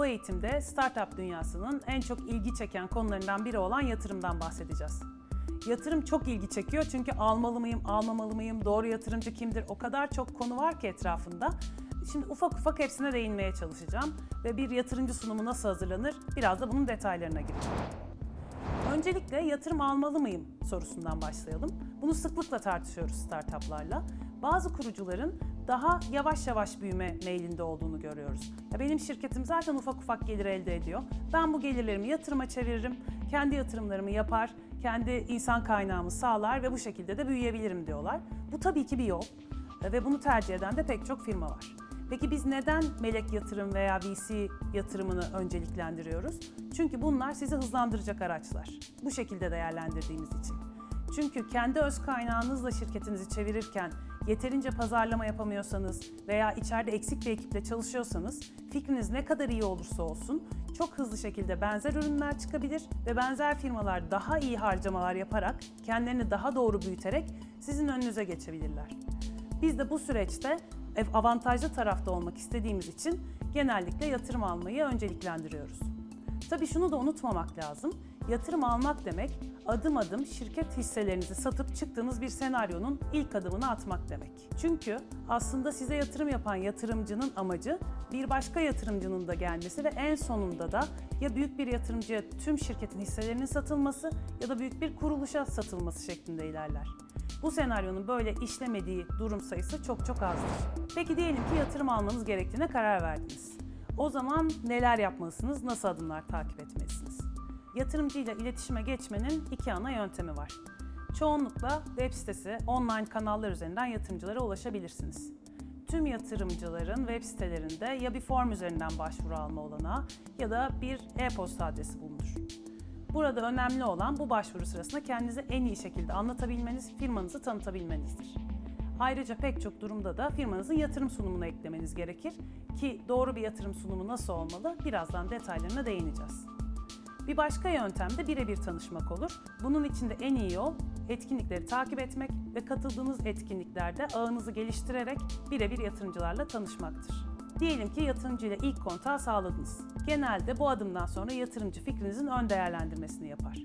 Bu eğitimde startup dünyasının en çok ilgi çeken konularından biri olan yatırımdan bahsedeceğiz. Yatırım çok ilgi çekiyor çünkü almalı mıyım, almamalı mıyım, doğru yatırımcı kimdir, o kadar çok konu var ki etrafında. Şimdi ufak ufak hepsine değinmeye çalışacağım ve bir yatırımcı sunumu nasıl hazırlanır, biraz da bunun detaylarına gireceğim. Öncelikle yatırım almalı mıyım sorusundan başlayalım. Bunu sıklıkla tartışıyoruz startuplarla. Bazı kurucuların daha yavaş yavaş büyüme meylinde olduğunu görüyoruz. Ya benim şirketim zaten ufak ufak gelir elde ediyor. Ben bu gelirlerimi yatırıma çeviririm, kendi yatırımlarımı yapar, kendi insan kaynağımı sağlar ve bu şekilde de büyüyebilirim diyorlar. Bu tabii ki bir yol ve bunu tercih eden de pek çok firma var. Peki biz neden melek yatırım veya VC yatırımını önceliklendiriyoruz? Çünkü bunlar sizi hızlandıracak araçlar. Bu şekilde değerlendirdiğimiz için. Çünkü kendi öz kaynağınızla şirketinizi çevirirken yeterince pazarlama yapamıyorsanız veya içeride eksik bir ekiple çalışıyorsanız fikriniz ne kadar iyi olursa olsun çok hızlı şekilde benzer ürünler çıkabilir ve benzer firmalar daha iyi harcamalar yaparak kendilerini daha doğru büyüterek sizin önünüze geçebilirler. Biz de bu süreçte avantajlı tarafta olmak istediğimiz için genellikle yatırım almayı önceliklendiriyoruz. Tabii şunu da unutmamak lazım. Yatırım almak demek adım adım şirket hisselerinizi satıp çıktığınız bir senaryonun ilk adımını atmak demek. Çünkü aslında size yatırım yapan yatırımcının amacı bir başka yatırımcının da gelmesi ve en sonunda da ya büyük bir yatırımcıya tüm şirketin hisselerinin satılması ya da büyük bir kuruluşa satılması şeklinde ilerler. Bu senaryonun böyle işlemediği durum sayısı çok azdır. Peki diyelim ki yatırım almanız gerektiğine karar verdiniz. O zaman neler yapmalısınız, nasıl adımlar takip etmelisiniz? Yatırımcıyla iletişime geçmenin iki ana yöntemi var. Çoğunlukla web sitesi, online kanallar üzerinden yatırımcılara ulaşabilirsiniz. Tüm yatırımcıların web sitelerinde ya bir form üzerinden başvuru alma olanağı ya da bir e-posta adresi bulunur. Burada önemli olan bu başvuru sırasında kendinizi en iyi şekilde anlatabilmeniz, firmanızı tanıtabilmenizdir. Ayrıca pek çok durumda da firmanızın yatırım sunumunu eklemeniz gerekir ki doğru bir yatırım sunumu nasıl olmalı birazdan detaylarına değineceğiz. Bir başka yöntem de birebir tanışmak olur. Bunun için de en iyi yol etkinlikleri takip etmek ve katıldığınız etkinliklerde ağınızı geliştirerek birebir yatırımcılarla tanışmaktır. Diyelim ki yatırımcıyla ilk kontağı sağladınız. Genelde bu adımdan sonra yatırımcı fikrinizin ön değerlendirmesini yapar.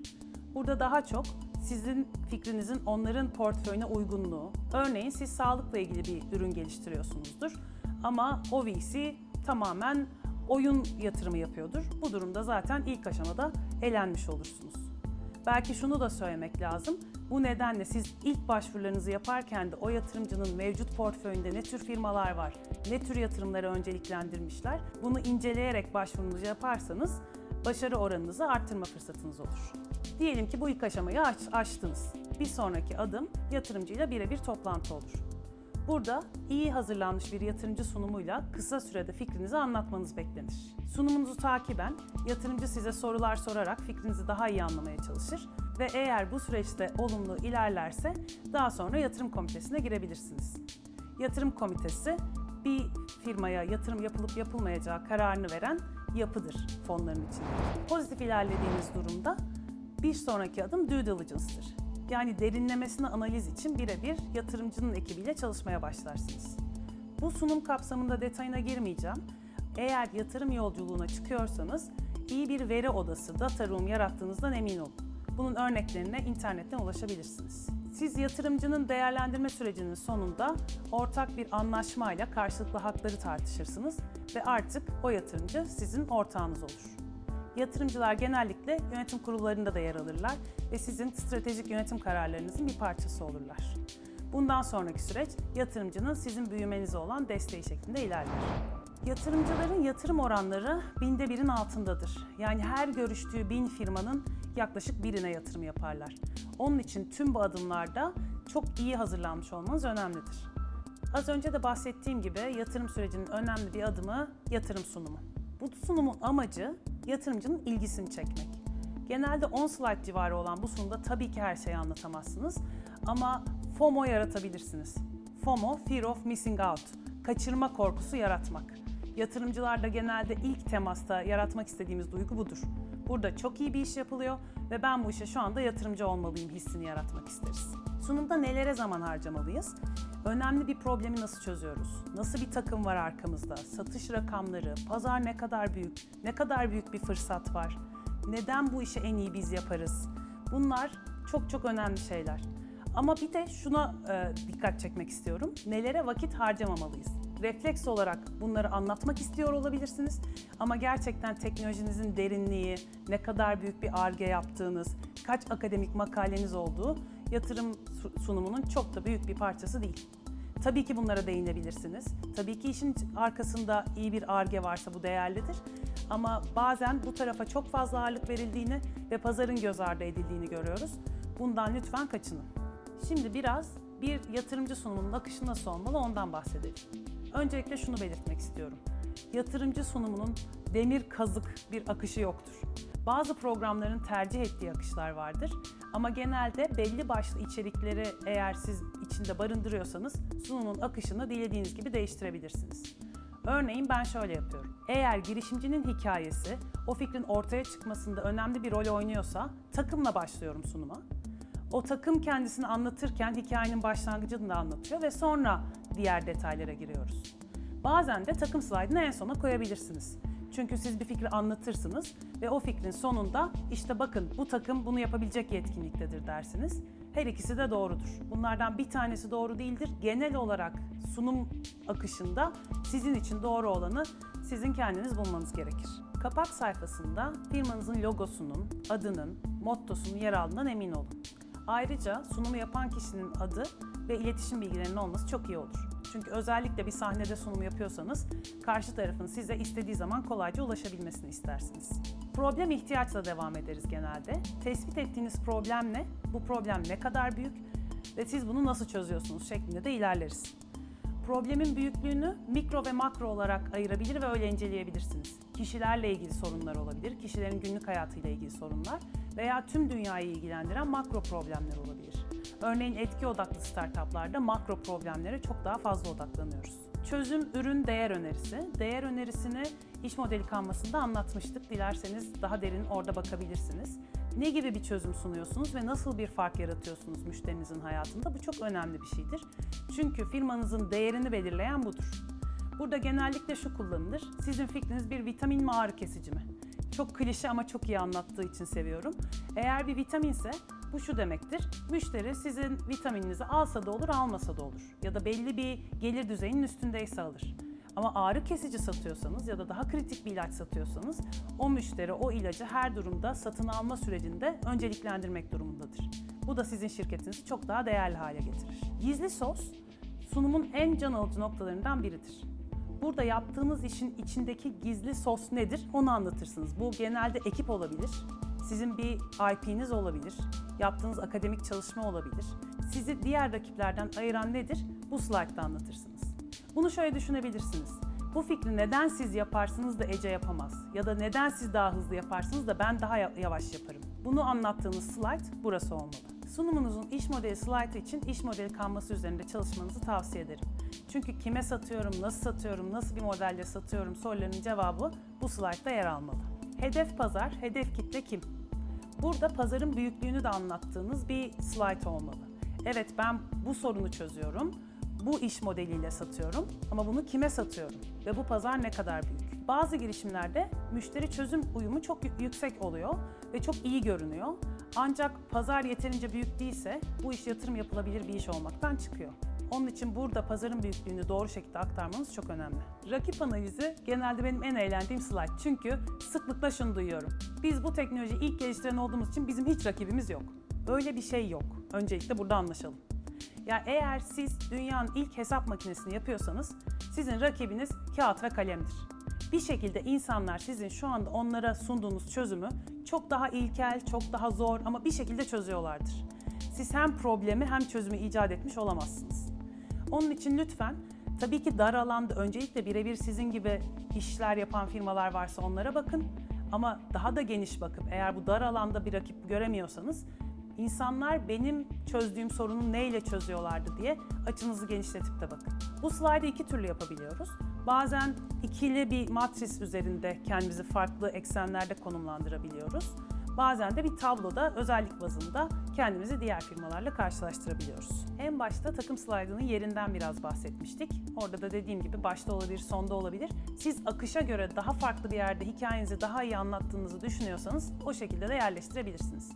Burada daha çok sizin fikrinizin onların portföyüne uygunluğu, örneğin siz sağlıkla ilgili bir ürün geliştiriyorsunuzdur ama o VC tamamen oyun yatırımı yapıyordur. Bu durumda zaten ilk aşamada elenmiş olursunuz. Belki şunu da söylemek lazım. Bu nedenle siz ilk başvurularınızı yaparken de o yatırımcının mevcut portföyünde ne tür firmalar var, ne tür yatırımları önceliklendirmişler, bunu inceleyerek başvurunuzu yaparsanız başarı oranınızı arttırma fırsatınız olur. Diyelim ki bu ilk aşamayı aştınız. Bir sonraki adım yatırımcıyla birebir toplantı olur. Burada iyi hazırlanmış bir yatırımcı sunumuyla kısa sürede fikrinizi anlatmanız beklenir. Sunumunuzu takiben yatırımcı size sorular sorarak fikrinizi daha iyi anlamaya çalışır ve eğer bu süreçte olumlu ilerlerse daha sonra yatırım komitesine girebilirsiniz. Yatırım komitesi bir firmaya yatırım yapılıp yapılmayacağı kararını veren yapıdır fonların içinde. Pozitif ilerlediğiniz durumda bir sonraki adım due diligence'dır. Yani derinlemesine analiz için birebir yatırımcının ekibiyle çalışmaya başlarsınız. Bu sunum kapsamında detayına girmeyeceğim. Eğer yatırım yolculuğuna çıkıyorsanız iyi bir veri odası, data room yarattığınızdan emin olun. Bunun örneklerine internetten ulaşabilirsiniz. Siz yatırımcının değerlendirme sürecinin sonunda ortak bir anlaşmayla karşılıklı hakları tartışırsınız ve artık o yatırımcı sizin ortağınız olur. Yatırımcılar genellikle yönetim kurullarında da yer alırlar ve sizin stratejik yönetim kararlarınızın bir parçası olurlar. Bundan sonraki süreç yatırımcının sizin büyümenize olan desteği şeklinde ilerler. Yatırımcıların yatırım oranları 1/1000'in altındadır. Yani her görüştüğü 1000 firmanın yaklaşık birine yatırım yaparlar. Onun için tüm bu adımlarda çok iyi hazırlanmış olmanız önemlidir. Az önce de bahsettiğim gibi yatırım sürecinin önemli bir adımı yatırım sunumu. Bu sunumun amacı yatırımcının ilgisini çekmek. Genelde 10 slide civarı olan bu sunumda tabii ki her şeyi anlatamazsınız ama FOMO yaratabilirsiniz. FOMO, Fear of Missing Out, kaçırma korkusu yaratmak. Yatırımcılarla genelde ilk temasta yaratmak istediğimiz duygu budur. Burada çok iyi bir iş yapılıyor ve ben bu işe şu anda yatırımcı olmalıyım hissini yaratmak isteriz. Sunumda nelere zaman harcamalıyız? Önemli bir problemi nasıl çözüyoruz? Nasıl bir takım var arkamızda? Satış rakamları, pazar ne kadar büyük? Ne kadar büyük bir fırsat var? Neden bu işi en iyi biz yaparız? Bunlar çok çok önemli şeyler. Ama bir de şuna dikkat çekmek istiyorum. Nelere vakit harcamamalıyız? Refleks olarak bunları anlatmak istiyor olabilirsiniz. Ama gerçekten teknolojinizin derinliği, ne kadar büyük bir Ar-Ge yaptığınız, kaç akademik makaleniz olduğu yatırım sunumunun çok da büyük bir parçası değil. Tabii ki bunlara değinebilirsiniz. Tabii ki işin arkasında iyi bir Ar-Ge varsa bu değerlidir. Ama bazen bu tarafa çok fazla ağırlık verildiğini ve pazarın göz ardı edildiğini görüyoruz. Bundan lütfen kaçının. Şimdi biraz bir yatırımcı sunumunun akışı nasıl olmalı ondan bahsedelim. Öncelikle şunu belirtmek istiyorum. Yatırımcı sunumunun demir kazık bir akışı yoktur. Bazı programların tercih ettiği akışlar vardır ama genelde belli başlı içerikleri eğer siz içinde barındırıyorsanız sunumun akışını dilediğiniz gibi değiştirebilirsiniz. Örneğin ben şöyle yapıyorum. Eğer girişimcinin hikayesi o fikrin ortaya çıkmasında önemli bir rol oynuyorsa takımla başlıyorum sunuma. O takım kendisini anlatırken hikayenin başlangıcını da anlatıyor ve sonra diğer detaylara giriyoruz. Bazen de takım slaydını en sona koyabilirsiniz. Çünkü siz bir fikri anlatırsınız ve o fikrin sonunda işte bakın bu takım bunu yapabilecek yetkinliktedir dersiniz. Her ikisi de doğrudur. Bunlardan bir tanesi doğru değildir. Genel olarak sunum akışında sizin için doğru olanı sizin kendiniz bulmanız gerekir. Kapak sayfasında firmanızın logosunun, adının, mottosunun yer aldığından emin olun. Ayrıca sunumu yapan kişinin adı ve iletişim bilgilerinin olması çok iyi olur. Çünkü özellikle bir sahnede sunum yapıyorsanız karşı tarafın size istediği zaman kolayca ulaşabilmesini istersiniz. Problem ihtiyaçla devam ederiz genelde. Tespit ettiğiniz problem ne? Bu problem ne kadar büyük? Ve siz bunu nasıl çözüyorsunuz şeklinde de ilerleriz. Problemin büyüklüğünü mikro ve makro olarak ayırabilir ve öyle inceleyebilirsiniz. Kişilerle ilgili sorunlar olabilir, kişilerin günlük hayatıyla ilgili sorunlar veya tüm dünyayı ilgilendiren makro problemler olabilir. Örneğin etki odaklı startuplarda makro problemlere çok daha fazla odaklanıyoruz. Çözüm, ürün, değer önerisi. Değer önerisini iş modeli kanvasında anlatmıştık. Dilerseniz daha derin orada bakabilirsiniz. Ne gibi bir çözüm sunuyorsunuz ve nasıl bir fark yaratıyorsunuz müşterinizin hayatında? Bu çok önemli bir şeydir. Çünkü firmanızın değerini belirleyen budur. Burada genellikle şu kullanılır. Sizin fikriniz bir vitamin mi ağrı kesici mi? Çok klişe ama çok iyi anlattığı için seviyorum. Eğer bir vitaminse bu şu demektir. Müşteri sizin vitamininizi alsa da olur, almasa da olur. Ya da belli bir gelir düzeyinin üstündeyse alır. Ama ağrı kesici satıyorsanız ya da daha kritik bir ilaç satıyorsanız o müşteri o ilacı her durumda satın alma sürecinde önceliklendirmek durumundadır. Bu da sizin şirketinizi çok daha değerli hale getirir. Gizli sos, sunumun en can alıcı noktalarından biridir. Burada yaptığınız işin içindeki gizli sos nedir onu anlatırsınız. Bu genelde ekip olabilir, sizin bir IP'niz olabilir, yaptığınız akademik çalışma olabilir. Sizi diğer rakiplerden ayıran nedir? Bu slaytta anlatırsınız. Bunu şöyle düşünebilirsiniz. Bu fikri neden siz yaparsınız da Ece yapamaz? Ya da neden siz daha hızlı yaparsınız da ben daha yavaş yaparım? Bunu anlattığınız slide burası olmalı. Sunumunuzun iş modeli slaytı için iş modeli kanvası üzerinde çalışmanızı tavsiye ederim. Çünkü kime satıyorum, nasıl bir modelle satıyorum sorularının cevabı bu slaytta yer almalı. Hedef pazar, hedef kitle kim? Burada pazarın büyüklüğünü de anlattığınız bir slide olmalı. Evet ben bu sorunu çözüyorum, bu iş modeliyle satıyorum ama bunu kime satıyorum ve bu pazar ne kadar büyük? Bazı girişimlerde müşteri çözüm uyumu çok yüksek oluyor ve çok iyi görünüyor. Ancak pazar yeterince büyük değilse bu iş yatırım yapılabilir bir iş olmaktan çıkıyor. Onun için burada pazarın büyüklüğünü doğru şekilde aktarmanız çok önemli. Rakip analizi genelde benim en eğlendiğim slide. Çünkü sıklıkla şunu duyuyorum. Biz bu teknolojiyi ilk geliştiren olduğumuz için bizim hiç rakibimiz yok. Öyle bir şey yok. Öncelikle burada anlaşalım. Yani eğer siz dünyanın ilk hesap makinesini yapıyorsanız sizin rakibiniz kağıt ve kalemdir. Bir şekilde insanlar sizin şu anda onlara sunduğunuz çözümü çok daha ilkel, çok daha zor ama bir şekilde çözüyorlardır. Siz hem problemi hem çözümü icat etmiş olamazsınız. Onun için lütfen tabii ki dar alanda öncelikle birebir sizin gibi işler yapan firmalar varsa onlara bakın. Ama daha da geniş bakıp eğer bu dar alanda bir rakip göremiyorsanız İnsanlar benim çözdüğüm sorunu neyle çözüyorlardı diye açınızı genişletip de bakın. Bu slaydı iki türlü yapabiliyoruz. Bazen ikili bir matris üzerinde kendimizi farklı eksenlerde konumlandırabiliyoruz. Bazen de bir tabloda özellik bazında kendimizi diğer firmalarla karşılaştırabiliyoruz. En başta takım slaydının yerinden biraz bahsetmiştik. Orada da dediğim gibi başta olabilir, sonda olabilir. Siz akışa göre daha farklı bir yerde hikayenizi daha iyi anlattığınızı düşünüyorsanız o şekilde de yerleştirebilirsiniz.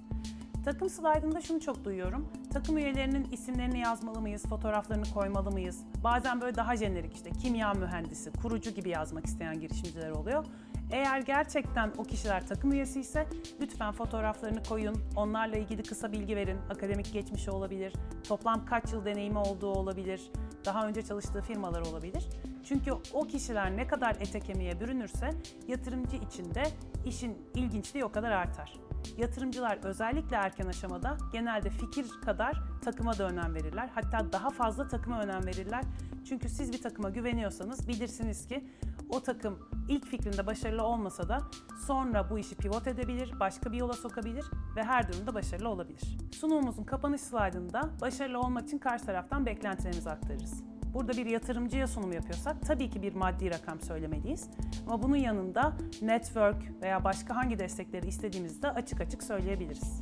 Takım slaydında şunu çok duyuyorum. Takım üyelerinin isimlerini yazmalı mıyız, fotoğraflarını koymalı mıyız? Bazen böyle daha jenerik işte kimya mühendisi, kurucu gibi yazmak isteyen girişimciler oluyor. Eğer gerçekten o kişiler takım üyesi ise lütfen fotoğraflarını koyun, onlarla ilgili kısa bilgi verin. Akademik geçmişi olabilir, toplam kaç yıl deneyimi olduğu olabilir, daha önce çalıştığı firmalar olabilir. Çünkü o kişiler ne kadar ete kemiğe bürünürse yatırımcı için de işin ilginçliği o kadar artar. Yatırımcılar özellikle erken aşamada genelde fikir kadar takıma da önem verirler. Hatta daha fazla takıma önem verirler. Çünkü siz bir takıma güveniyorsanız bilirsiniz ki o takım ilk fikrinde başarılı olmasa da sonra bu işi pivot edebilir, başka bir yola sokabilir ve her durumda başarılı olabilir. Sunumumuzun kapanış slaydında başarılı olmak için karşı taraftan beklentilerimizi aktarırız. Burada bir yatırımcıya sunum yapıyorsak tabii ki bir maddi rakam söylemeliyiz. Ama bunun yanında network veya başka hangi destekleri istediğimizi de açık açık söyleyebiliriz.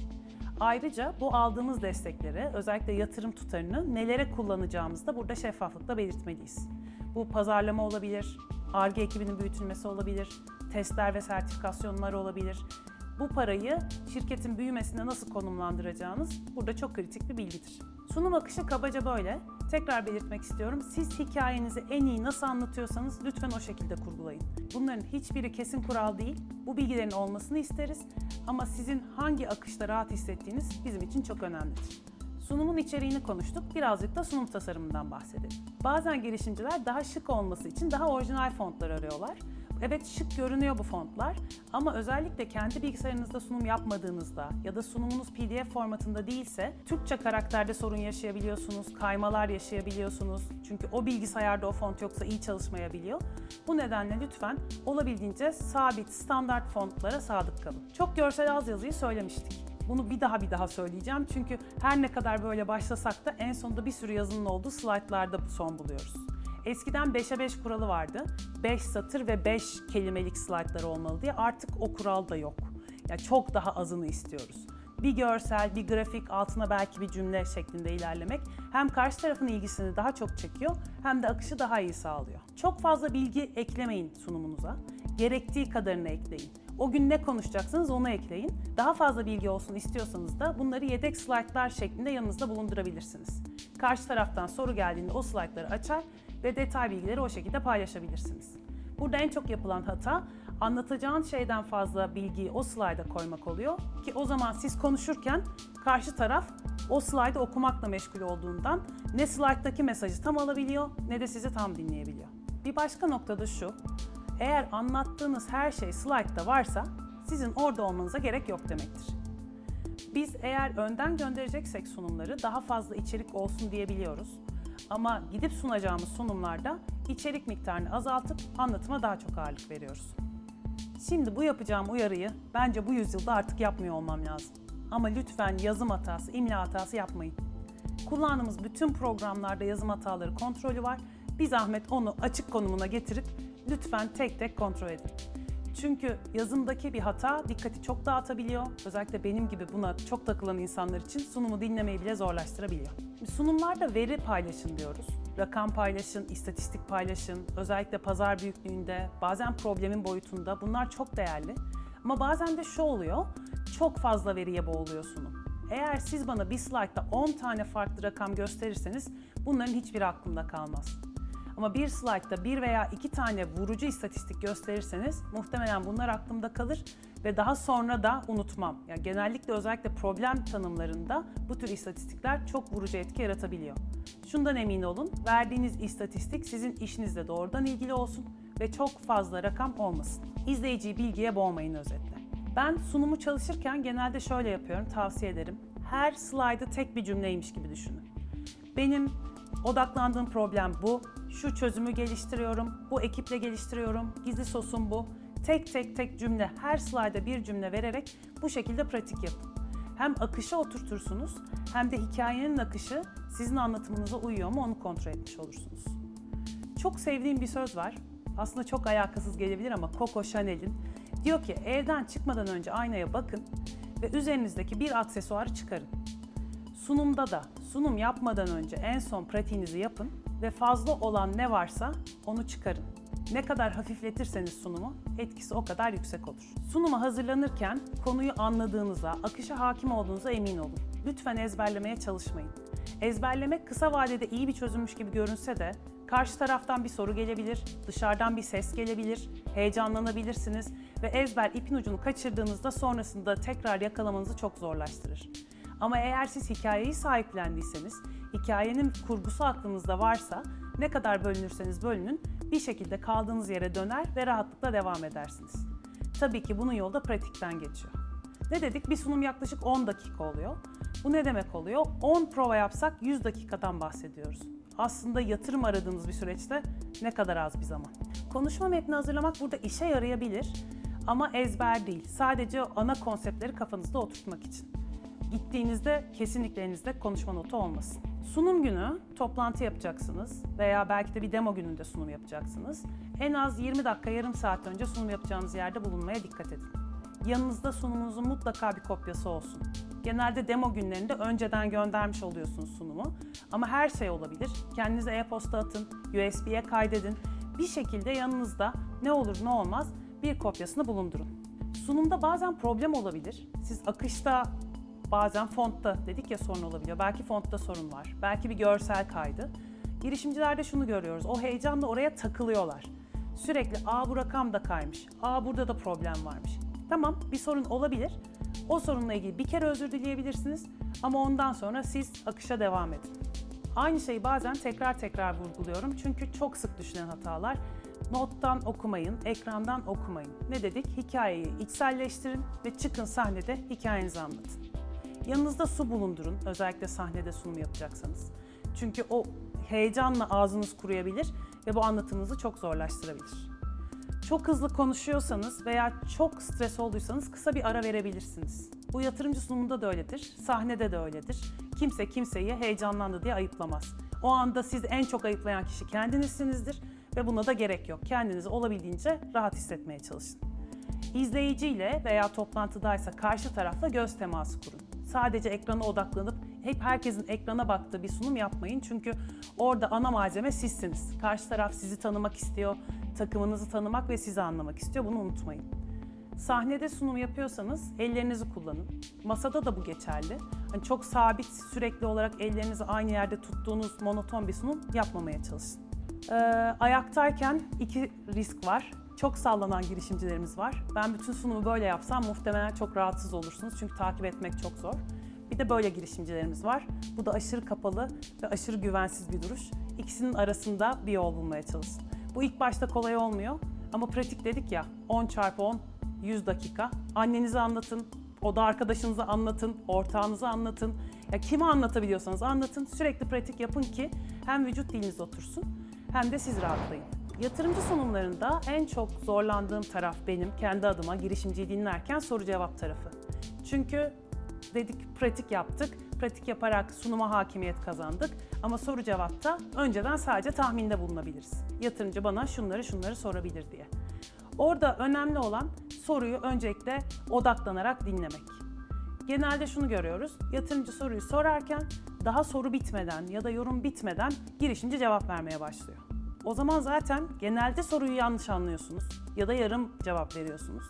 Ayrıca bu aldığımız destekleri, özellikle yatırım tutarını nelere kullanacağımızı da burada şeffaflıkla belirtmeliyiz. Bu pazarlama olabilir, Ar-Ge ekibinin büyütülmesi olabilir, testler ve sertifikasyonlar olabilir. Bu parayı şirketin büyümesine nasıl konumlandıracağınız burada çok kritik bir bilgidir. Sunum akışı kabaca böyle. Tekrar belirtmek istiyorum. Siz hikayenizi en iyi nasıl anlatıyorsanız lütfen o şekilde kurgulayın. Bunların hiçbiri kesin kural değil. Bu bilgilerin olmasını isteriz. Ama sizin hangi akışta rahat hissettiğiniz bizim için çok önemlidir. Sunumun içeriğini konuştuk. Birazcık da sunum tasarımından bahsedelim. Bazen girişimciler daha şık olması için daha orijinal fontlar arıyorlar. Evet, şık görünüyor bu fontlar ama özellikle kendi bilgisayarınızda sunum yapmadığınızda ya da sunumunuz PDF formatında değilse Türkçe karakterde sorun yaşayabiliyorsunuz, kaymalar yaşayabiliyorsunuz. Çünkü o bilgisayarda o font yoksa iyi çalışmayabiliyor. Bu nedenle lütfen olabildiğince sabit, standart fontlara sadık kalın. Çok görsel az yazıyı söylemiştik. Bunu bir daha söyleyeceğim çünkü her ne kadar böyle başlasak da en sonunda bir sürü yazının olduğu slaytlarda son buluyoruz. Eskiden 5'e 5 kuralı vardı. 5 satır ve 5 kelimelik slaytlar olmalı diye. Artık o kural da yok. Yani çok daha azını istiyoruz. Bir görsel, bir grafik, altına belki bir cümle şeklinde ilerlemek hem karşı tarafın ilgisini daha çok çekiyor hem de akışı daha iyi sağlıyor. Çok fazla bilgi eklemeyin sunumunuza. Gerektiği kadarını ekleyin. O gün ne konuşacaksınız onu ekleyin. Daha fazla bilgi olsun istiyorsanız da bunları yedek slaytlar şeklinde yanınızda bulundurabilirsiniz. Karşı taraftan soru geldiğinde o slaytları açar ve detay bilgileri o şekilde paylaşabilirsiniz. Burada en çok yapılan hata anlatacağın şeyden fazla bilgiyi o slayda koymak oluyor ki o zaman siz konuşurken karşı taraf o slaydı okumakla meşgul olduğundan ne slaydaki mesajı tam alabiliyor ne de sizi tam dinleyebiliyor. Bir başka nokta da şu, eğer anlattığınız her şey slaytta varsa sizin orada olmanıza gerek yok demektir. Biz eğer önden göndereceksek sunumları daha fazla içerik olsun diyebiliyoruz. Ama gidip sunacağımız sunumlarda içerik miktarını azaltıp anlatıma daha çok ağırlık veriyoruz. Şimdi bu yapacağım uyarıyı bence bu yüzyılda artık yapmıyor olmam lazım. Ama lütfen yazım hatası, imla hatası yapmayın. Kullandığımız bütün programlarda yazım hataları kontrolü var. Bir zahmet onu açık konumuna getirip lütfen tek tek kontrol edin. Çünkü yazımdaki bir hata dikkati çok dağıtabiliyor. Özellikle benim gibi buna çok takılan insanlar için sunumu dinlemeyi bile zorlaştırabiliyor. Sunumlarda veri paylaşın diyoruz. Rakam paylaşın, istatistik paylaşın. Özellikle pazar büyüklüğünde, bazen problemin boyutunda bunlar çok değerli. Ama bazen de şu oluyor, çok fazla veriye boğuluyor sunum. Eğer siz bana bir slaytta 10 tane farklı rakam gösterirseniz bunların hiçbiri aklımda kalmaz. Ama bir slaytta 1 veya 2 tane vurucu istatistik gösterirseniz muhtemelen bunlar aklımda kalır ve daha sonra da unutmam. Yani genellikle özellikle problem tanımlarında bu tür istatistikler çok vurucu etki yaratabiliyor. Şundan emin olun, verdiğiniz istatistik sizin işinizle doğrudan ilgili olsun ve çok fazla rakam olmasın. İzleyiciyi bilgiye boğmayın özetle. Ben sunumu çalışırken genelde şöyle yapıyorum, tavsiye ederim. Her slaydı tek bir cümleymiş gibi düşünün. Benim odaklandığım problem bu, şu çözümü geliştiriyorum, bu ekiple geliştiriyorum, gizli sosum bu. Tek cümle, her slayda bir cümle vererek bu şekilde pratik yapın. Hem akışı oturtursunuz hem de hikayenin akışı sizin anlatımınıza uyuyor mu onu kontrol etmiş olursunuz. Çok sevdiğim bir söz var. Aslında çok alakasız gelebilir ama Coco Chanel'in diyor ki evden çıkmadan önce aynaya bakın ve üzerinizdeki bir aksesuarı çıkarın. Sunumda da sunum yapmadan önce en son pratiğinizi yapın ve fazla olan ne varsa onu çıkarın. Ne kadar hafifletirseniz sunumu, etkisi o kadar yüksek olur. Sunuma hazırlanırken konuyu anladığınıza, akışa hakim olduğunuza emin olun. Lütfen ezberlemeye çalışmayın. Ezberlemek kısa vadede iyi bir çözülmüş gibi görünse de karşı taraftan bir soru gelebilir, dışarıdan bir ses gelebilir, heyecanlanabilirsiniz ve ezber ipin ucunu kaçırdığınızda sonrasında tekrar yakalamanızı çok zorlaştırır. Ama eğer siz hikayeyi sahiplendiyseniz, hikayenin kurgusu aklınızda varsa ne kadar bölünürseniz bölünün bir şekilde kaldığınız yere döner ve rahatlıkla devam edersiniz. Tabii ki bunun yolu da pratikten geçiyor. Ne dedik? Bir sunum yaklaşık 10 dakika oluyor. Bu ne demek oluyor? 10 prova yapsak 100 dakikadan bahsediyoruz. Aslında yatırım aradığınız bir süreçte ne kadar az bir zaman. Konuşma metni hazırlamak burada işe yarayabilir ama ezber değil. Sadece ana konseptleri kafanızda oturtmak için. Gittiğinizde kesinlikle elinizde konuşma notu olmasın. Sunum günü toplantı yapacaksınız veya belki de bir demo gününde sunum yapacaksınız. En az 20 dakika, yarım saat önce sunum yapacağınız yerde bulunmaya dikkat edin. Yanınızda sunumunuzun mutlaka bir kopyası olsun. Genelde demo günlerinde önceden göndermiş oluyorsunuz sunumu. Ama her şey olabilir. Kendinize e-posta atın, USB'ye kaydedin. Bir şekilde yanınızda ne olur ne olmaz bir kopyasını bulundurun. Sunumda bazen problem olabilir. Siz akışta, bazen fontta dedik ya sorun olabiliyor. Belki fontta sorun var. Belki bir görsel kaydı. Girişimcilerde şunu görüyoruz. O heyecanla oraya takılıyorlar. Sürekli bu rakam da kaymış. Burada da problem varmış. Tamam, bir sorun olabilir. O sorunla ilgili bir kere özür dileyebilirsiniz ama ondan sonra siz akışa devam edin. Aynı şeyi bazen tekrar vurguluyorum çünkü çok sık düşülen hatalar. Nottan okumayın, ekrandan okumayın. Ne dedik? Hikayeyi içselleştirin ve çıkın sahnede hikayenizi anlatın. Yanınızda su bulundurun, özellikle sahnede sunum yapacaksanız. Çünkü o heyecanla ağzınız kuruyabilir ve bu anlatımınızı çok zorlaştırabilir. Çok hızlı konuşuyorsanız veya çok stres olduysanız kısa bir ara verebilirsiniz. Bu yatırımcı sunumunda da öyledir, sahnede de öyledir. Kimse kimseyi heyecanlandı diye ayıplamaz. O anda sizi en çok ayıplayan kişi kendinizsinizdir ve buna da gerek yok. Kendinizi olabildiğince rahat hissetmeye çalışın. İzleyiciyle veya toplantıdaysa karşı tarafla göz teması kurun. Sadece ekrana odaklanıp hep herkesin ekrana baktığı bir sunum yapmayın. Çünkü orada ana malzeme sizsiniz. Karşı taraf sizi tanımak istiyor, takımınızı tanımak ve sizi anlamak istiyor. Bunu unutmayın. Sahnede sunum yapıyorsanız ellerinizi kullanın. Masada da bu geçerli. Hani çok sabit, sürekli olarak ellerinizi aynı yerde tuttuğunuz monoton bir sunum yapmamaya çalışın. Ayaktayken iki risk var. Çok sallanan girişimcilerimiz var. Ben bütün sunumu böyle yapsam muhtemelen çok rahatsız olursunuz çünkü takip etmek çok zor. Bir de böyle girişimcilerimiz var. Bu da aşırı kapalı ve aşırı güvensiz bir duruş. İkisinin arasında bir yol bulmaya çalışın. Bu ilk başta kolay olmuyor ama pratik dedik ya, 10x10, 100 dakika. Annenize anlatın, oda arkadaşınıza anlatın, ortağınıza anlatın. Ya kime anlatabiliyorsanız anlatın, sürekli pratik yapın ki hem vücut diliniz otursun hem de siz rahatlayın. Yatırımcı sunumlarında en çok zorlandığım taraf benim, kendi adıma girişimciyi dinlerken soru cevap tarafı. Çünkü dedik pratik yaptık, pratik yaparak sunuma hakimiyet kazandık ama soru cevapta önceden sadece tahminde bulunabiliriz. Yatırımcı bana şunları sorabilir diye. Orada önemli olan soruyu öncelikle odaklanarak dinlemek. Genelde şunu görüyoruz, yatırımcı soruyu sorarken daha soru bitmeden ya da yorum bitmeden girişimci cevap vermeye başlıyor. O zaman zaten genelde soruyu yanlış anlıyorsunuz ya da yarım cevap veriyorsunuz.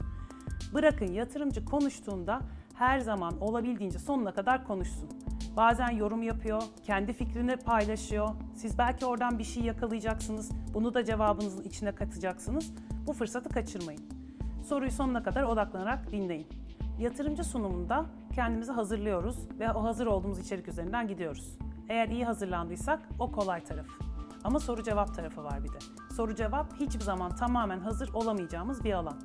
Bırakın yatırımcı konuştuğunda her zaman olabildiğince sonuna kadar konuşsun. Bazen yorum yapıyor, kendi fikrini paylaşıyor. Siz belki oradan bir şey yakalayacaksınız, bunu da cevabınızın içine katacaksınız. Bu fırsatı kaçırmayın. Soruyu sonuna kadar odaklanarak dinleyin. Yatırımcı sunumunda kendimizi hazırlıyoruz ve o hazır olduğumuz içerik üzerinden gidiyoruz. Eğer iyi hazırlandıysak o kolay tarafı. Ama soru cevap tarafı var bir de. Soru cevap hiçbir zaman tamamen hazır olamayacağımız bir alan.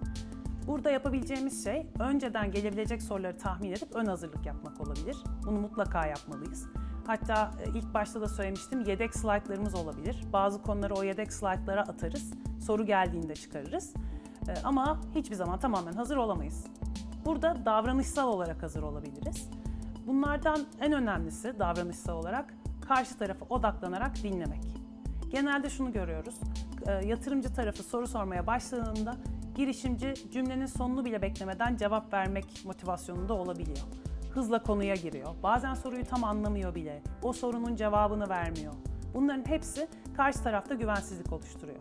Burada yapabileceğimiz şey önceden gelebilecek soruları tahmin edip ön hazırlık yapmak olabilir. Bunu mutlaka yapmalıyız. Hatta ilk başta da söylemiştim, yedek slaytlarımız olabilir. Bazı konuları o yedek slaytlara atarız. Soru geldiğinde çıkarırız. Ama hiçbir zaman tamamen hazır olamayız. Burada davranışsal olarak hazır olabiliriz. Bunlardan en önemlisi davranışsal olarak karşı tarafa odaklanarak dinlemek. Genelde şunu görüyoruz, yatırımcı tarafı soru sormaya başladığında girişimci cümlenin sonunu bile beklemeden cevap vermek motivasyonunda olabiliyor. Hızla konuya giriyor. Bazen soruyu tam anlamıyor bile. O sorunun cevabını vermiyor. Bunların hepsi karşı tarafta güvensizlik oluşturuyor.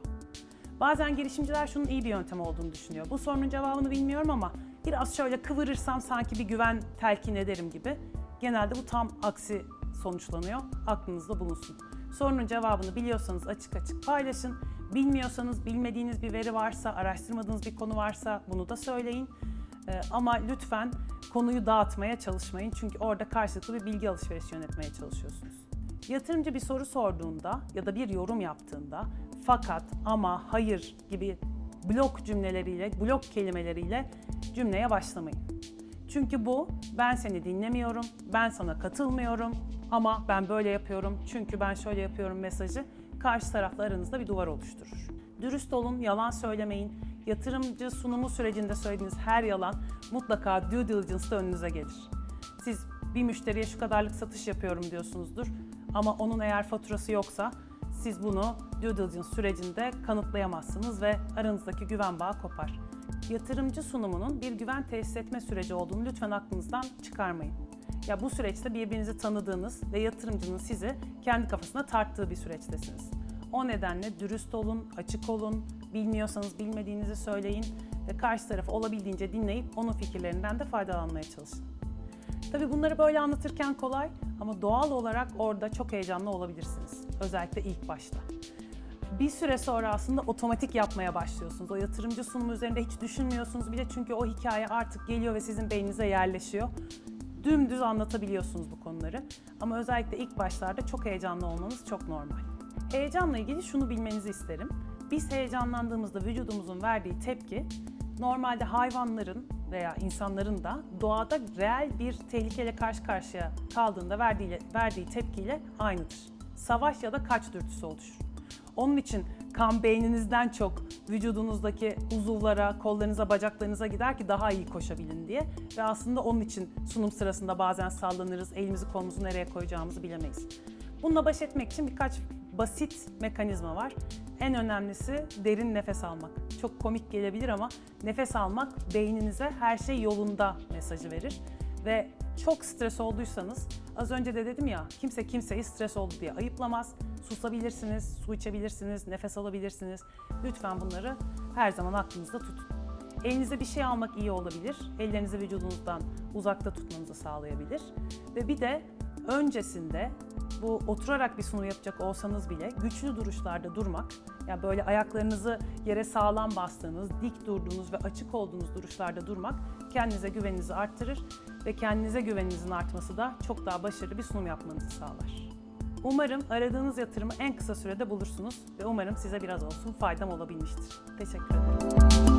Bazen girişimciler şunun iyi bir yöntem olduğunu düşünüyor. Bu sorunun cevabını bilmiyorum ama biraz şöyle kıvırırsam sanki bir güven telkin ederim gibi. Genelde bu tam aksi sonuçlanıyor. Aklınızda bulunsun. Sorunun cevabını biliyorsanız açık açık paylaşın. Bilmiyorsanız, bilmediğiniz bir veri varsa, araştırmadığınız bir konu varsa bunu da söyleyin. Ama lütfen konuyu dağıtmaya çalışmayın. Çünkü orada karşılıklı bir bilgi alışverişi yönetmeye çalışıyorsunuz. Yatırımcı bir soru sorduğunda ya da bir yorum yaptığında fakat, ama, hayır gibi blok cümleleriyle, blok kelimeleriyle cümleye başlamayın. Çünkü bu ben seni dinlemiyorum, ben sana katılmıyorum ama ben böyle yapıyorum çünkü ben şöyle yapıyorum mesajı karşı tarafla aranızda bir duvar oluşturur. Dürüst olun, yalan söylemeyin. Yatırımcı sunumu sürecinde söylediğiniz her yalan mutlaka due diligence'da önünüze gelir. Siz bir müşteriye şu kadarlık satış yapıyorum diyorsunuzdur ama onun eğer faturası yoksa siz bunu due diligence sürecinde kanıtlayamazsınız ve aranızdaki güven bağı kopar. Yatırımcı sunumunun bir güven tesis etme süreci olduğunu lütfen aklınızdan çıkarmayın. Ya bu süreçte birbirinizi tanıdığınız ve yatırımcının sizi kendi kafasına tarttığı bir süreçtesiniz. O nedenle dürüst olun, açık olun, bilmiyorsanız bilmediğinizi söyleyin ve karşı tarafı olabildiğince dinleyip onun fikirlerinden de faydalanmaya çalışın. Tabii bunları böyle anlatırken kolay ama doğal olarak orada çok heyecanlı olabilirsiniz. Özellikle ilk başta. Bir süre sonra aslında otomatik yapmaya başlıyorsunuz. O yatırımcı sunumu üzerinde hiç düşünmüyorsunuz bile çünkü o hikaye artık geliyor ve sizin beyninize yerleşiyor. Dümdüz anlatabiliyorsunuz bu konuları. Ama özellikle ilk başlarda çok heyecanlı olmanız çok normal. Heyecanla ilgili şunu bilmenizi isterim. Biz heyecanlandığımızda vücudumuzun verdiği tepki normalde hayvanların veya insanların da doğada reel bir tehlikeyle karşı karşıya kaldığında verdiği tepkiyle aynıdır. Savaş ya da kaç dürtüsü oluşur. Onun için kan beyninizden çok vücudunuzdaki uzuvlara, kollarınıza, bacaklarınıza gider ki daha iyi koşabilin diye. Ve aslında onun için sunum sırasında bazen sallanırız, elimizi kolumuzu nereye koyacağımızı bilemeyiz. Bununla baş etmek için birkaç basit mekanizma var. En önemlisi derin nefes almak. Çok komik gelebilir ama nefes almak beyninize her şey yolunda mesajı verir. Ve çok stres olduysanız, az önce de dedim ya, kimse kimseyi stres oldu diye ayıplamaz. Susabilirsiniz, su içebilirsiniz, nefes alabilirsiniz. Lütfen bunları her zaman aklınızda tutun. Elinize bir şey almak iyi olabilir. Ellerinizi vücudunuzdan uzakta tutmanızı sağlayabilir. Ve bir de öncesinde bu oturarak bir sunum yapacak olsanız bile güçlü duruşlarda durmak, yani böyle ayaklarınızı yere sağlam bastığınız, dik durduğunuz ve açık olduğunuz duruşlarda durmak kendinize güveninizi arttırır ve kendinize güveninizin artması da çok daha başarılı bir sunum yapmanızı sağlar. Umarım aradığınız yatırımı en kısa sürede bulursunuz ve umarım size biraz olsun faydam olabilmiştir. Teşekkür ederim.